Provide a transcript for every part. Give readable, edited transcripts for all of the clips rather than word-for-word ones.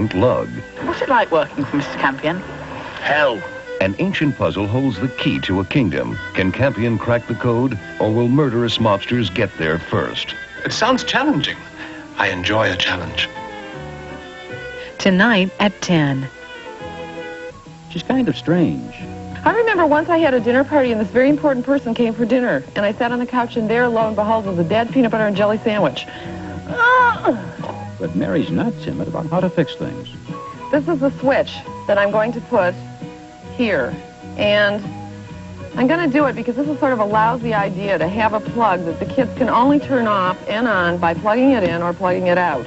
elephant lug. What's it like working for Mr. Campion? Hell. An ancient puzzle holds the key to a kingdom. Can Campion crack the code, or will murderous mobsters get there first? It sounds challenging. I enjoy a challenge. Tonight at 10. She's kind of strange. I remember once I had a dinner party and this very important person came for dinner. And I sat on the couch and there, lo and behold, was a dead peanut butter and jelly sandwich. But Mary's not timid about how to fix things. This is the switch that I'm going to put here. And I'm going to do it because this is sort of a lousy idea to have a plug that the kids can only turn off and on by plugging it in or plugging it out.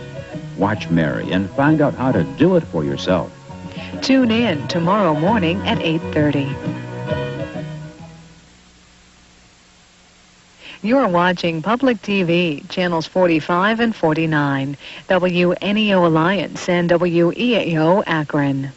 Watch Mary and find out how to do it for yourself. Tune in tomorrow morning at 8:30. You're watching Public TV, channels 45 and 49, WNEO Alliance and WEAO Akron.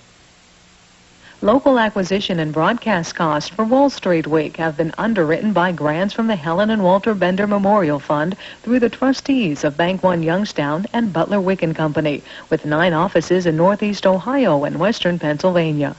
Local acquisition and broadcast costs for Wall Street Week have been underwritten by grants from the Helen and Walter Bender Memorial Fund through the trustees of Bank One Youngstown and Butler Wick & Company, with 9 offices in Northeast Ohio and Western Pennsylvania.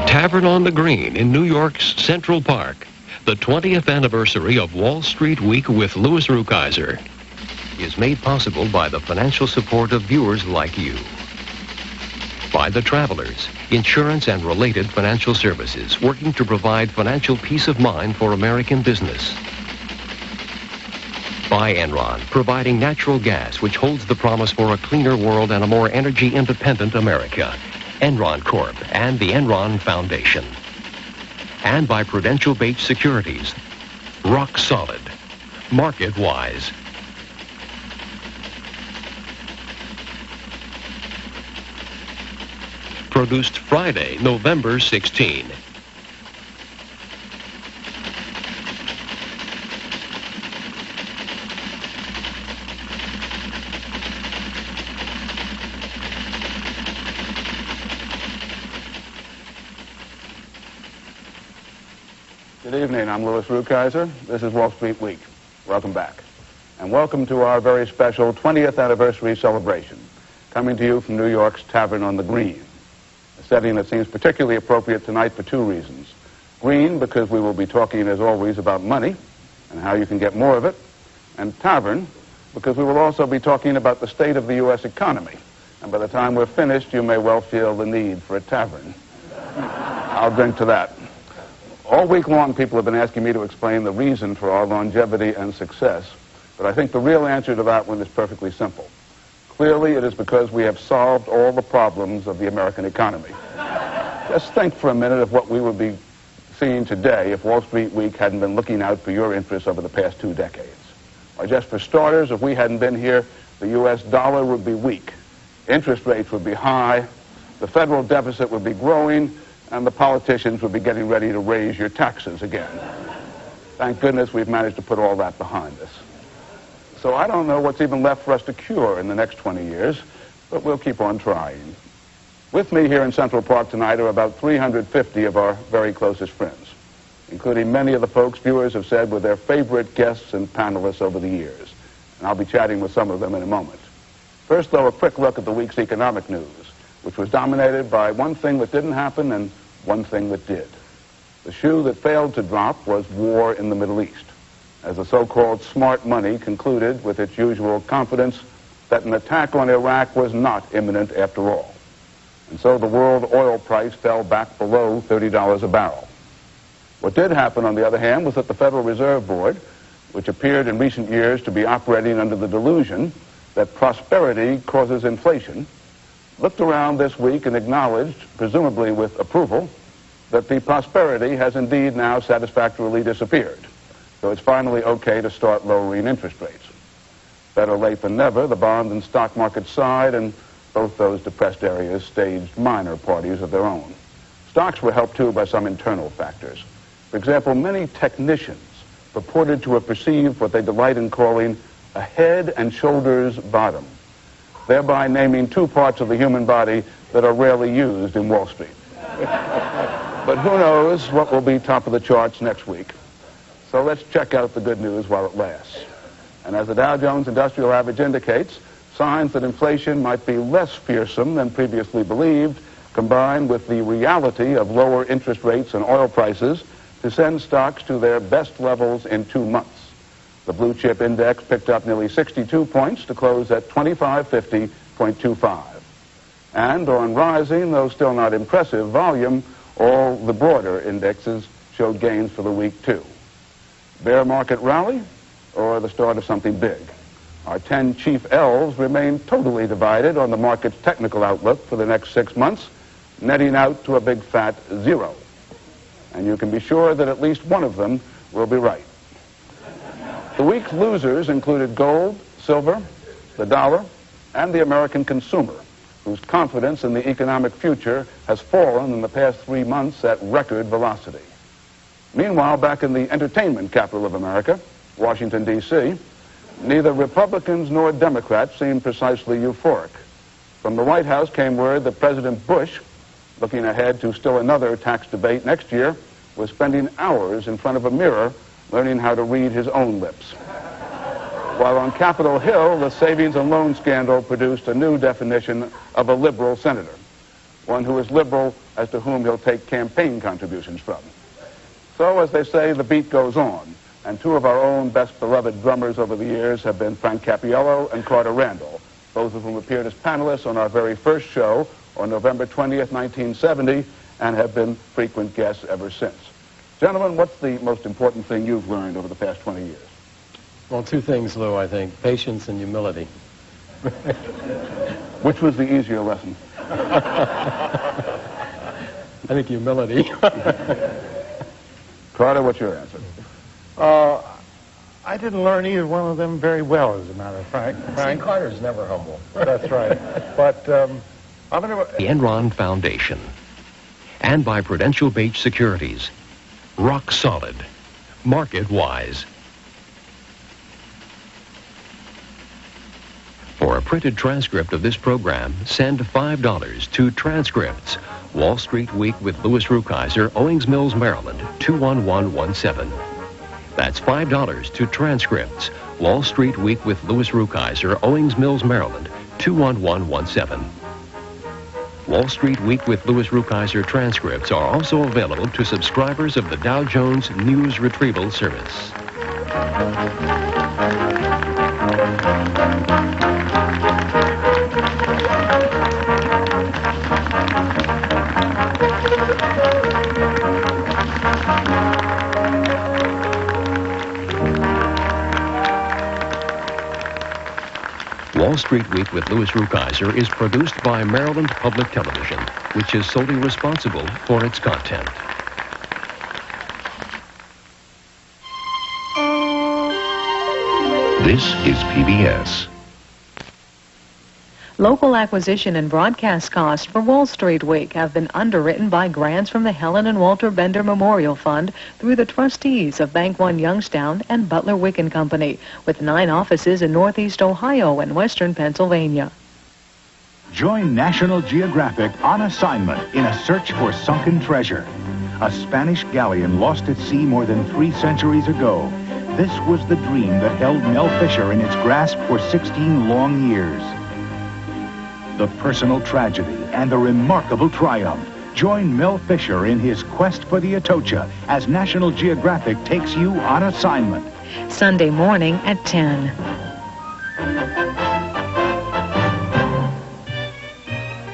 Tavern on the Green in New York's Central Park, the 20th anniversary of Wall Street Week with Louis Rukeyser is made possible by the financial support of viewers like you. By the Travelers, insurance and related financial services working to provide financial peace of mind for American business. By Enron, providing natural gas which holds the promise for a cleaner world and a more energy-independent America. Enron Corp. and the Enron Foundation. And by Prudential Bates Securities. Rock solid. Market wise. Produced Friday, November 16. Good evening. I'm Louis Rukeyser. This is Wall Street Week. Welcome back. And welcome to our very special 20th anniversary celebration, coming to you from New York's Tavern on the Green, a setting that seems particularly appropriate tonight for 2 reasons. Green, because we will be talking, as always, about money and how you can get more of it. And Tavern, because we will also be talking about the state of the U.S. economy. And by the time we're finished, you may well feel the need for a tavern. I'll drink to that. All week long, people have been asking me to explain the reason for our longevity and success, but I think the real answer to that one is perfectly simple. Clearly, it is because we have solved all the problems of the American economy. Just think for a minute of what we would be seeing today if Wall Street Week hadn't been looking out for your interests over the past 2 decades. Or just for starters, if we hadn't been here, the U.S. dollar would be weak, interest rates would be high, the federal deficit would be growing, and the politicians would be getting ready to raise your taxes again. Thank goodness we've managed to put all that behind us. So I don't know what's even left for us to cure in the next 20 years, but we'll keep on trying. With me here in Central Park tonight are about 350 of our very closest friends, including many of the folks viewers have said were their favorite guests and panelists over the years. And I'll be chatting with some of them in a moment. First, though, a quick look at the week's economic news, which was dominated by one thing that didn't happen and one thing that did. The shoe that failed to drop was war in the Middle East, as the so-called smart money concluded with its usual confidence that an attack on Iraq was not imminent after all. And so the world oil price fell back below $30 a barrel. What did happen, on the other hand, was that the Federal Reserve Board, which appeared in recent years to be operating under the delusion that prosperity causes inflation, looked around this week and acknowledged, presumably with approval, that the prosperity has indeed now satisfactorily disappeared, so it's finally okay to start lowering interest rates. Better late than never, the bond and stock market sighed, and both those depressed areas staged minor parties of their own. Stocks were helped, too, by some internal factors. For example, many technicians purported to have perceived what they delight in calling a head and shoulders bottom, thereby naming two parts of the human body that are rarely used in Wall Street. But who knows what will be top of the charts next week. So let's check out the good news while it lasts. And as the Dow Jones Industrial Average indicates, signs that inflation might be less fearsome than previously believed, combined with the reality of lower interest rates and oil prices, to send stocks to their best levels in 2 months. The blue chip index picked up nearly 62 points to close at 2550.25. And on rising, though still not impressive, volume, all the broader indexes showed gains for the week, too. Bear market rally or the start of something big? Our 10 chief elves remain totally divided on the market's technical outlook for the next 6 months, netting out to a big fat 0. And you can be sure that at least one of them will be right. The week's losers included gold, silver, the dollar, and the American consumer, whose confidence in the economic future has fallen in the past 3 months at record velocity. Meanwhile, back in the entertainment capital of America, Washington, D.C., neither Republicans nor Democrats seemed precisely euphoric. From the White House came word that President Bush, looking ahead to still another tax debate next year, was spending hours in front of a mirror learning how to read his own lips. While on Capitol Hill, the savings and loan scandal produced a new definition of a liberal senator, one who is liberal as to whom he'll take campaign contributions from. So, as they say, the beat goes on, and two of our own best beloved drummers over the years have been Frank Cappiello and Carter Randall, both of whom appeared as panelists on our very first show on November 20th, 1970, and have been frequent guests ever since. Gentlemen, what's the most important thing you've learned over the past 20 years? Well, two things, Lou, I think. Patience and humility. Which was the easier lesson? I think humility. Carter, what's your answer? I didn't learn either one of them very well, as a matter of fact. See, Carter's never humble. That's right. But I'm going to... The Enron Foundation. And by Prudential Bates Securities. Rock solid. Market wise. For a printed transcript of this program, send $5 to Transcripts, Wall Street Week with Louis Rukeyser, Owings Mills, Maryland, 21117. That's $5 to Transcripts, Wall Street Week with Louis Rukeyser, Owings Mills, Maryland, 21117. Wall Street Week with Louis Rukeyser transcripts are also available to subscribers of the Dow Jones News Retrieval Service. Wall Street Week with Louis Rukeyser is produced by Maryland Public Television, which is solely responsible for its content. This is PBS. Local acquisition and broadcast costs for Wall Street Week have been underwritten by grants from the Helen and Walter Bender Memorial Fund through the trustees of Bank One Youngstown and Butler Wicken Company, with 9 offices in Northeast Ohio and Western Pennsylvania. Join National Geographic on assignment in a search for sunken treasure. A Spanish galleon lost at sea more than 3 centuries ago. This was the dream that held Mel Fisher in its grasp for 16 long years. The personal tragedy and the remarkable triumph. Join Mel Fisher in his quest for the Atocha as National Geographic takes you on assignment. Sunday morning at 10.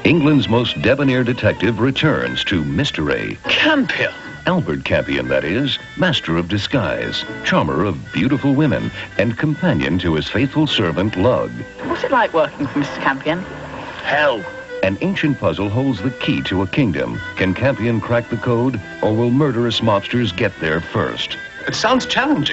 England's most debonair detective returns to mystery. Campion. Albert Campion, that is, master of disguise, charmer of beautiful women, and companion to his faithful servant, Lug. What's it like working for Mr. Campion? Hell. An ancient puzzle holds the key to a kingdom. Can Campion crack the code, or will murderous mobsters get there first? It sounds challenging.